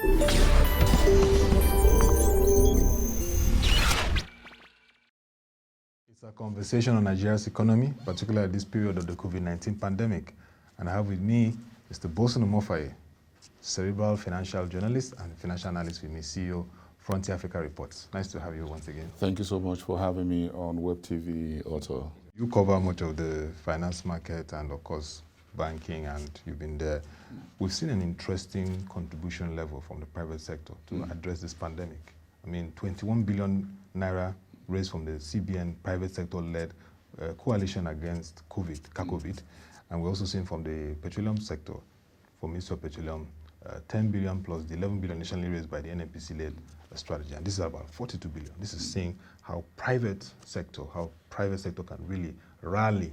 It's a conversation on Nigeria's economy, particularly at this period of the COVID-19 pandemic. And I have with me Mr. Boason Omofaye, cerebral financial journalist and financial analyst with me, CEO, Frontier Africa Reports. Nice to have you once again. Thank you so much for having me on WebTV, Otto. You cover much of the finance market and, of course, banking, and you've been there. We've seen an interesting contribution level from the private sector to address this pandemic. I mean, 21 billion naira raised from the CBN private sector-led coalition against COVID, and we're also seeing from the petroleum sector, from Ministry of Petroleum, 10 billion plus the 11 billion initially raised by the NNPC-led strategy, and this is about 42 billion. This is saying how private sector can really rally,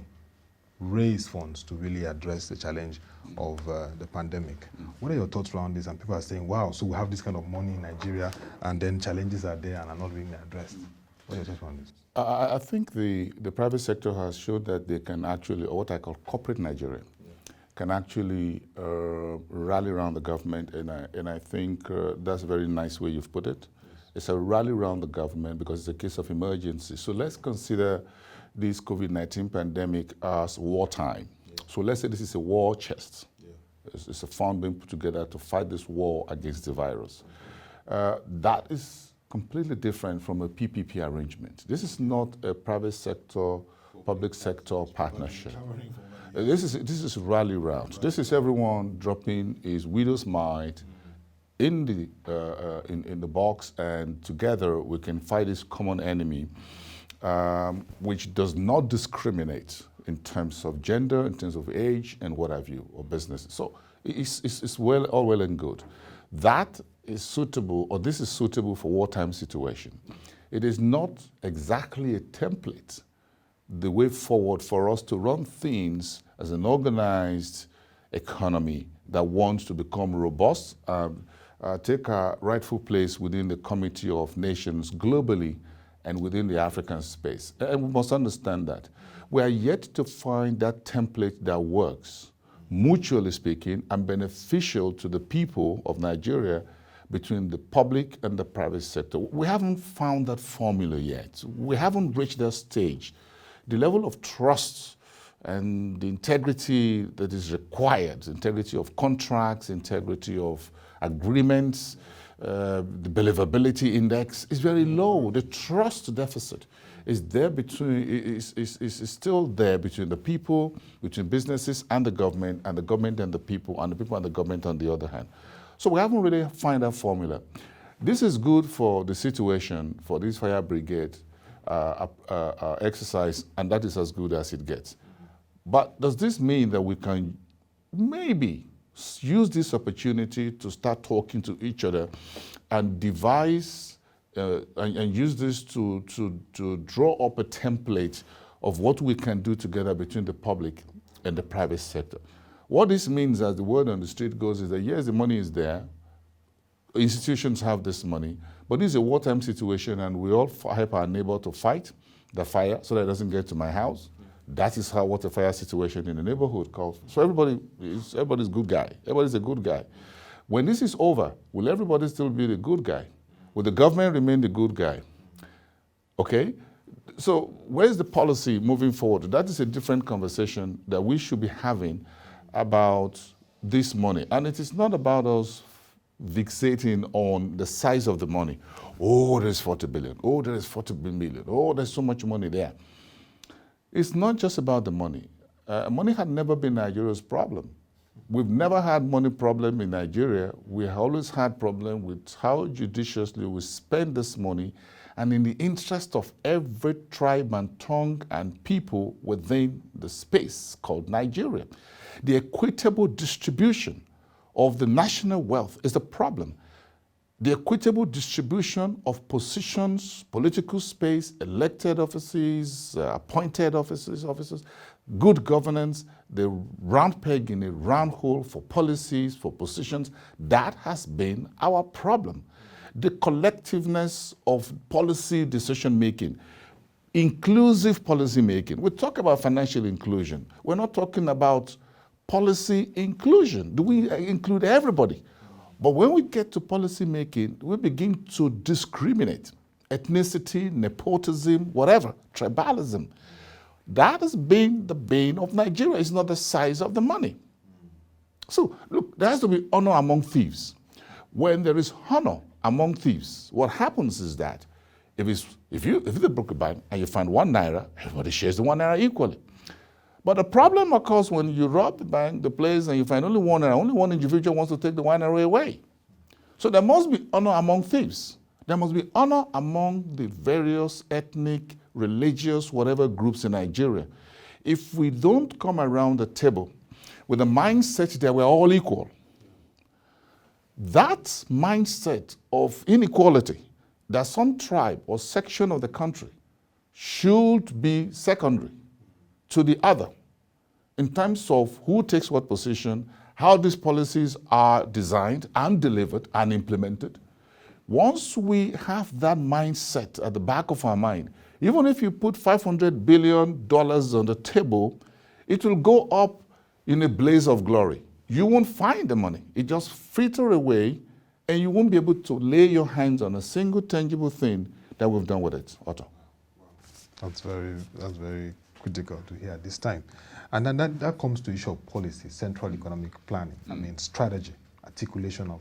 raise funds to really address the challenge of the pandemic. What are your thoughts around this? And people are saying, wow, so we have this kind of money in Nigeria, and then challenges are there and are not being addressed. What are your thoughts around this? I think the private sector has showed that they can actually, or what I call corporate Nigeria, can actually rally around the government, and I think that's a very nice way you've put it. It's a rally around the government because it's a case of emergency. So let's consider this COVID-19 pandemic as wartime. So let's say this is a war chest. It's a fund being put together to fight this war against the virus. That is completely different from a PPP arrangement. This is not a private sector, public sector partnership. This is rally round. This is everyone dropping his widow's mite in the box, and together we can fight this common enemy, which does not discriminate in terms of gender, in terms of age, and what have you, or business. So it's all well and good. That is suitable, or this is suitable for wartime situation. It is not exactly a template, the way forward for us to run things as an organized economy that wants to become robust, take our rightful place within the Committee of Nations globally and within the African space. And we must understand that. We are yet to find that template that works, mutually speaking, and beneficial to the people of Nigeria between the public and the private sector. We haven't found that formula yet. We haven't reached that stage. The level of trust and the integrity that is required, integrity of contracts, integrity of agreements, the believability index is very low. The trust deficit is there is still there between the people, between businesses and the government and the people, and the people and the government on the other hand. So we haven't really found that formula. This is good for the situation, for this fire brigade exercise, and that is as good as it gets. But does this mean that we can maybe use this opportunity to start talking to each other and devise and use this to draw up a template of what we can do together between the public and the private sector? What this means, as the word on the street goes, is that yes, the money is there, institutions have this money, but this is a wartime situation and we all help our neighbor to fight the fire so that it doesn't get to my house. That is what a fire situation in the neighborhood calls. So everybody's good guy. Everybody's a good guy. When this is over, will everybody still be the good guy? Will the government remain the good guy? Okay? So where's the policy moving forward? That is a different conversation that we should be having about this money. And it is not about us fixating on the size of the money. Oh, there's 40 billion. Oh, there is 40 million. Oh, there's so much money there. It's not just about the money. Money had never been Nigeria's problem. We've never had money problem in Nigeria. We always had problem with how judiciously we spend this money and in the interest of every tribe and tongue and people within the space called Nigeria. The equitable distribution of the national wealth is the problem. The equitable distribution of positions, political space, elected offices, appointed offices, good governance, the round peg in a round hole for policies, for positions, that has been our problem. The collectiveness of policy decision-making, inclusive policy-making. We talk about financial inclusion. We're not talking about policy inclusion. Do we include everybody? But when we get to policy making, we begin to discriminate. Ethnicity, nepotism, whatever, tribalism. That has been the bane of Nigeria. It's not the size of the money. So, look, there has to be honor among thieves. When there is honor among thieves, what happens is that if you broke a bank and you find 1 naira, everybody shares the 1 naira equally. But the problem occurs when you rob the bank, the place, and you find only 1 naira, only one individual wants to take the 1 naira away. So there must be honor among thieves. There must be honor among the various ethnic, religious, whatever groups in Nigeria. If we don't come around the table with a mindset that we're all equal, that mindset of inequality, that some tribe or section of the country should be secondary to the other in terms of who takes what position, how these policies are designed and delivered and implemented. Once we have that mindset at the back of our mind, even if you put $500 billion on the table, it will go up in a blaze of glory. You won't find the money. It just filter away, and you won't be able to lay your hands on a single tangible thing that we've done with it. Otto. That's very critical to hear at this time. And then that comes to the issue of policy, central economic planning. I mean, strategy, articulation of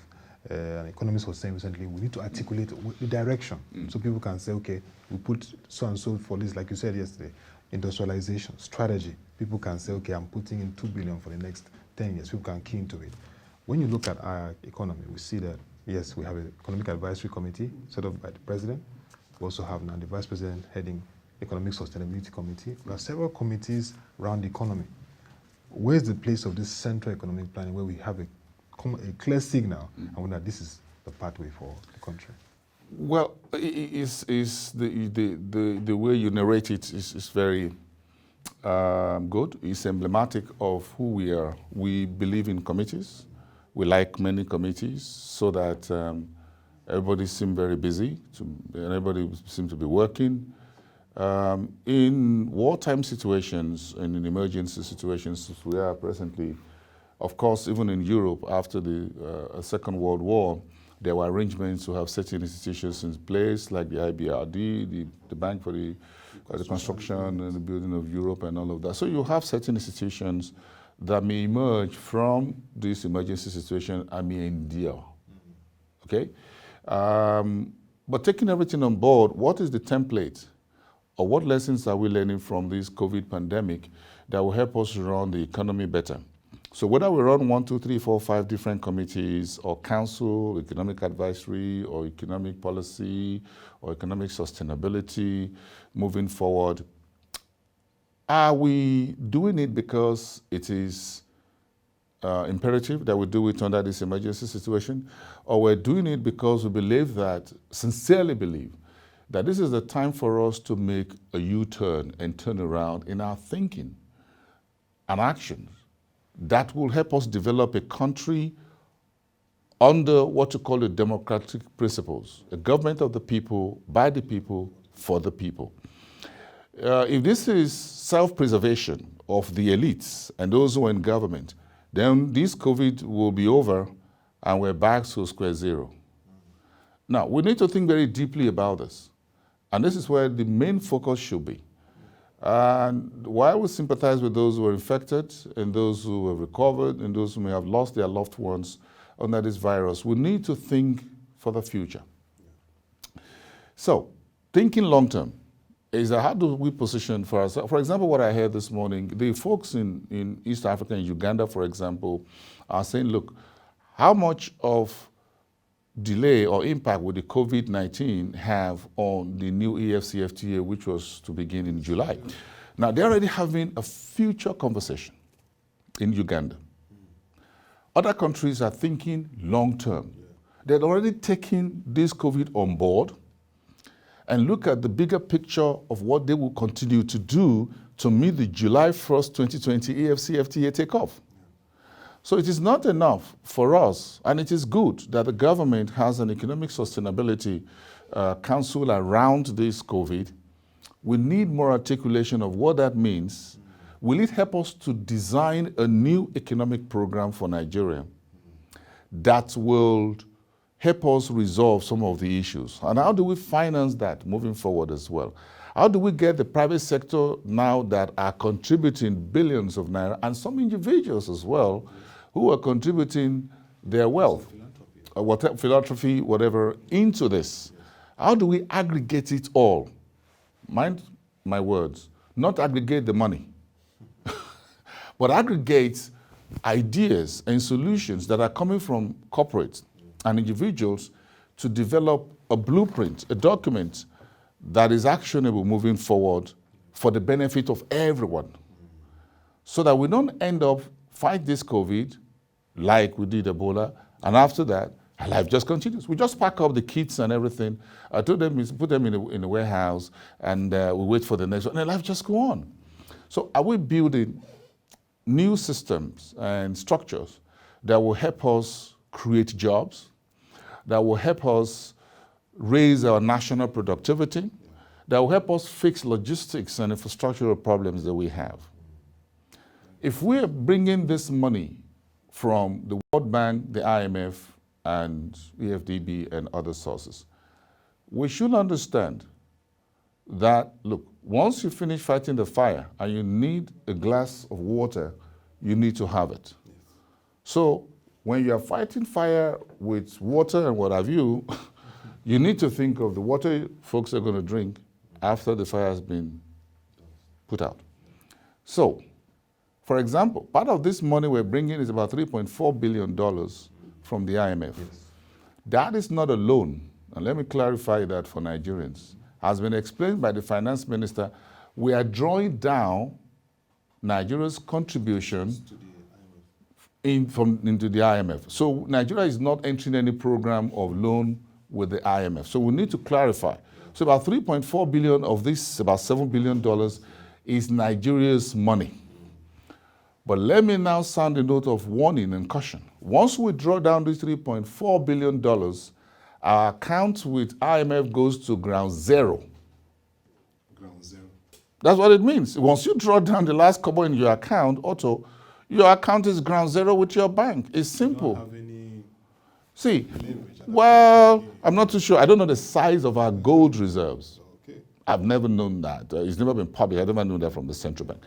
an economist was saying recently, we need to articulate the direction so people can say, okay, we put so and so for this, like you said yesterday, industrialization, strategy. People can say, okay, I'm putting in 2 billion for the next 10 years. People can key into it. When you look at our economy, we see that, yes, we have an economic advisory committee set up by the president. We also have now the vice president heading economic sustainability committee. We have several committees around the economy. Where's the place of this central economic planning where we have a clear signal and that this is the pathway for the country? Well, the way you narrate it is very good. It's emblematic of who we are. We believe in committees. We like many committees so that everybody seems very busy and everybody seems to be working. In wartime situations and in emergency situations we are presently, of course, even in Europe after the Second World War, there were arrangements to have certain institutions in place like the IBRD, the Bank for the Construction and the Building of Europe and all of that. So you have certain institutions that may emerge from this emergency situation and may endure, okay? But taking everything on board, what is the template or what lessons are we learning from this COVID pandemic that will help us run the economy better? So whether we run 1, 2, 3, 4, 5 different committees or council, economic advisory or economic policy or economic sustainability moving forward, are we doing it because it is imperative that we do it under this emergency situation, or we're doing it because we believe that, sincerely believe, that this is the time for us to make a U-turn and turn around in our thinking and actions that will help us develop a country under what you call the democratic principles, a government of the people, by the people, for the people. If this is self-preservation of the elites and those who are in government, then this COVID will be over and we're back to square zero. Now, we need to think very deeply about this. And this is where the main focus should be. And while we sympathize with those who are infected and those who have recovered and those who may have lost their loved ones under this virus, we need to think for the future. So, thinking long-term is how do we position for ourselves? For example, what I heard this morning, the folks in East Africa and Uganda, for example, are saying, look, how much of delay or impact would the COVID-19 have on the new EFCFTA, which was to begin in July? Now, they're already having a future conversation in Uganda. Other countries are thinking long-term. They're already taking this COVID on board and look at the bigger picture of what they will continue to do to meet the July 1st, 2020 EFCFTA takeoff. So it is not enough for us, and it is good that the government has an economic sustainability council around this COVID. We need more articulation of what that means. Will it help us to design a new economic program for Nigeria that will help us resolve some of the issues. And how do we finance that moving forward as well? How do we get the private sector now that are contributing billions of naira, and some individuals as well, who are contributing their wealth, philanthropy, whatever, into this? How do we aggregate it all? Mind my words, not aggregate the money, but aggregate ideas and solutions that are coming from corporates and individuals to develop a blueprint, a document that is actionable moving forward for the benefit of everyone, so that we don't end up fight this COVID like we did Ebola, and after that, life just continues. We just pack up the kits and everything. I told them, put them in a warehouse, and we wait for the next one, and life just go on. So are we building new systems and structures that will help us create jobs, that will help us raise our national productivity, that will help us fix logistics and infrastructural problems that we have? If we're bringing this money from the World Bank, the IMF, and EFDB and other sources, we should understand that, look, once you finish fighting the fire and you need a glass of water, you need to have it. Yes. So when you are fighting fire with water and what have you, you need to think of the water folks are going to drink after the fire has been put out. So, for example, part of this money we're bringing is about $3.4 billion from the IMF. Yes. That is not a loan, and let me clarify that for Nigerians. As been explained by the finance minister, we are drawing down Nigeria's contribution into the IMF. So Nigeria is not entering any program of loan with the IMF. So we need to clarify. So about 3.4 billion of this, about $7 billion, is Nigeria's money. But let me now sound a note of warning and caution. Once we draw down this $3.4 billion, our account with IMF goes to ground zero. Ground zero. That's what it means. Once you draw down the last kobo in your account, Otto, your account is ground zero with your bank. It's simple. You don't have any See, well, I'm not too sure. I don't know the size of our gold reserves. Okay. I've never known that. It's never been public. I never knew that from the central bank.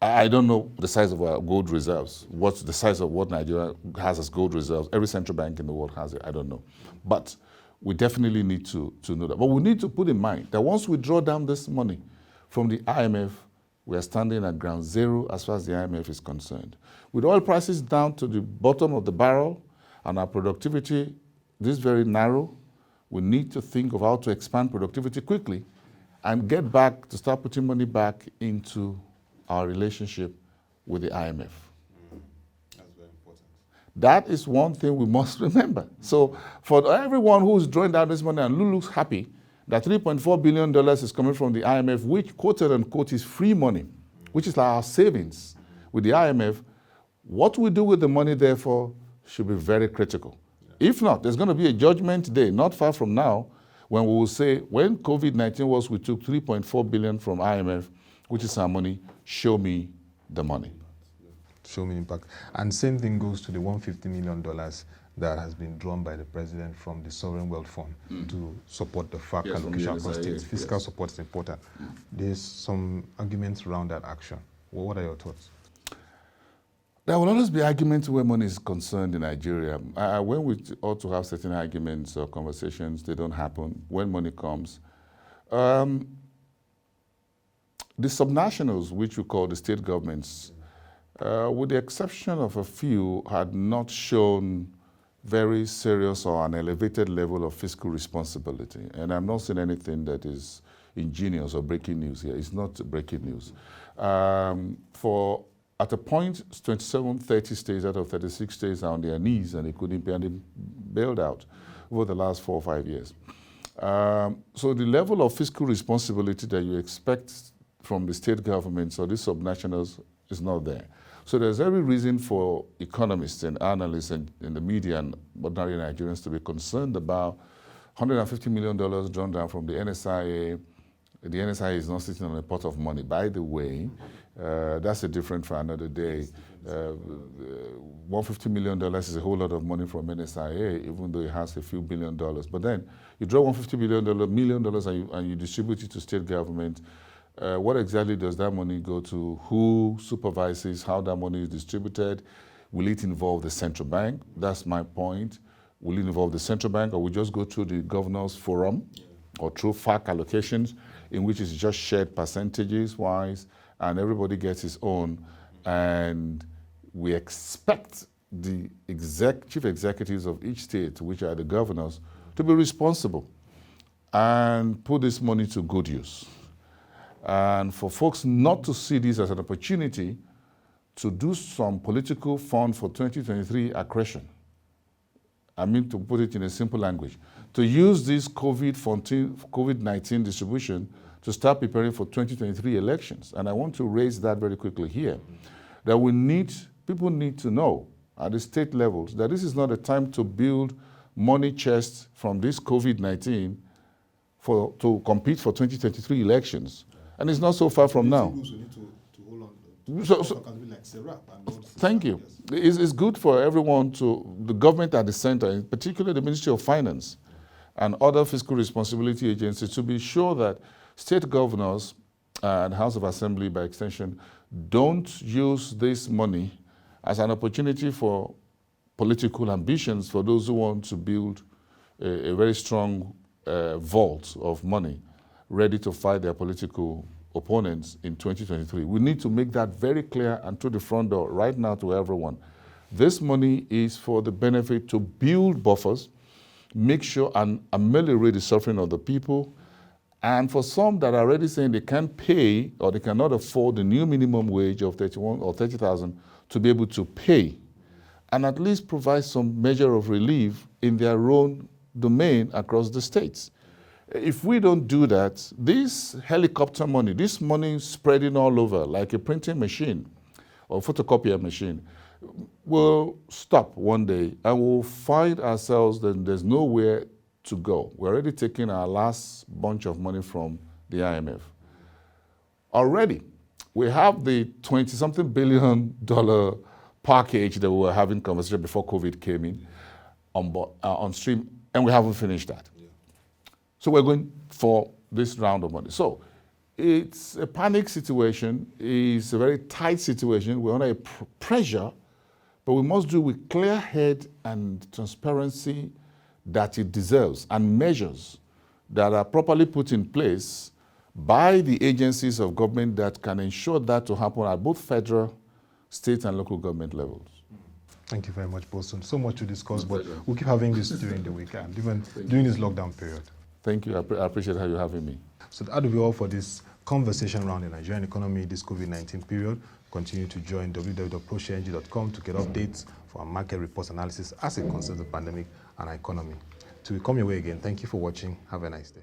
I don't know the size of our gold reserves. What's the size of what Nigeria has as gold reserves? Every central bank in the world has it. I don't know. But we definitely need to know that. But we need to put in mind that once we draw down this money from the IMF, we are standing at ground zero as far as the IMF is concerned. With oil prices down to the bottom of the barrel and our productivity this very narrow, we need to think of how to expand productivity quickly and get back to start putting money back into our relationship with the IMF. That's very important. That is one thing we must remember. So for everyone who's drawing down this money and who looks happy that $3.4 billion is coming from the IMF, which quoted unquote is free money, which is like our savings with the IMF, what we do with the money, therefore, should be very critical. Yeah. If not, there's going to be a judgment day, not far from now, when we will say, when COVID-19 was, we took $3.4 billion from IMF, which is our money, show me the money. Show me impact. And same thing goes to the $150 million that has been drawn by the president from the Sovereign Wealth Fund to support the FAC allocation across states. Fiscal support is important. There's some arguments around that action. Well, what are your thoughts? There will always be arguments where money is concerned in Nigeria. When we ought to have certain arguments or conversations, they don't happen. When money comes, the subnationals, which we call the state governments, with the exception of a few, had not shown very serious or an elevated level of fiscal responsibility. And I'm not saying anything that is ingenious or breaking news here. It's not breaking news. At a point, 27, 30 states out of 36 states are on their knees and they couldn't be bailed out over the last 4 or 5 years. So the level of fiscal responsibility that you expect from the state governments or the subnationals is not there. So there's every reason for economists and analysts and in the media and ordinary Nigerians to be concerned about $150 million drawn down from the NSIA. The NSIA is not sitting on a pot of money. By the way, that's a different for another day. $150 million is a whole lot of money from NSIA, even though it has a few $1 billion. But then you draw $150 million and you distribute it to state government. What exactly does that money go to? Who supervises how that money is distributed? Will it involve the central bank? That's my point. Will it involve the central bank, or will we just go through the governors forum or through FAC allocations, in which is just shared percentages wise and everybody gets his own? And we expect the chief executives of each state, which are the governors, to be responsible and put this money to good use. And for folks not to see this as an opportunity to do some political fund for 2023 accretion. I mean, to put it in a simple language, to use this COVID-19 distribution to start preparing for 2023 elections. And I want to raise that very quickly here, that people need to know at the state levels that this is not a time to build money chests from this COVID-19 to compete for 2023 elections. And it's not so far from now. Thank you. It's good for everyone the government at the center, in particular the Ministry of Finance and other fiscal responsibility agencies, to be sure that state governors and House of Assembly, by extension, don't use this money as an opportunity for political ambitions for those who want to build a very strong vault of money ready to fight their political opponents in 2023. We need to make that very clear and through the front door right now to everyone. This money is for the benefit to build buffers, make sure and ameliorate the suffering of the people, and for some that are already saying they can't pay or they cannot afford the new minimum wage of 31 or 30,000 to be able to pay, and at least provide some measure of relief in their own domain across the states. If we don't do that, this helicopter money, this money spreading all over like a printing machine or photocopier machine, will stop one day and we'll find ourselves that there's nowhere to go. We're already taking our last bunch of money from the IMF. Already, we have the $20-something billion package that we were having conversation before COVID came in on stream, and we haven't finished that. So we're going for this round of money. So it's a panic situation. It's a very tight situation. We're under a pressure, but we must do with clear head and transparency that it deserves, and measures that are properly put in place by the agencies of government that can ensure that to happen at both federal, state, and local government levels. Thank you very much, Boason. So much to discuss, but we'll keep having this during the weekend, even during this lockdown period. Thank you. I appreciate how you're having me. So that will be all for this conversation around the Nigerian economy this COVID-19 period. Continue to join www.proshng.com to get updates for our market reports analysis as it concerns the pandemic and our economy. Till we come your way again, thank you for watching. Have a nice day.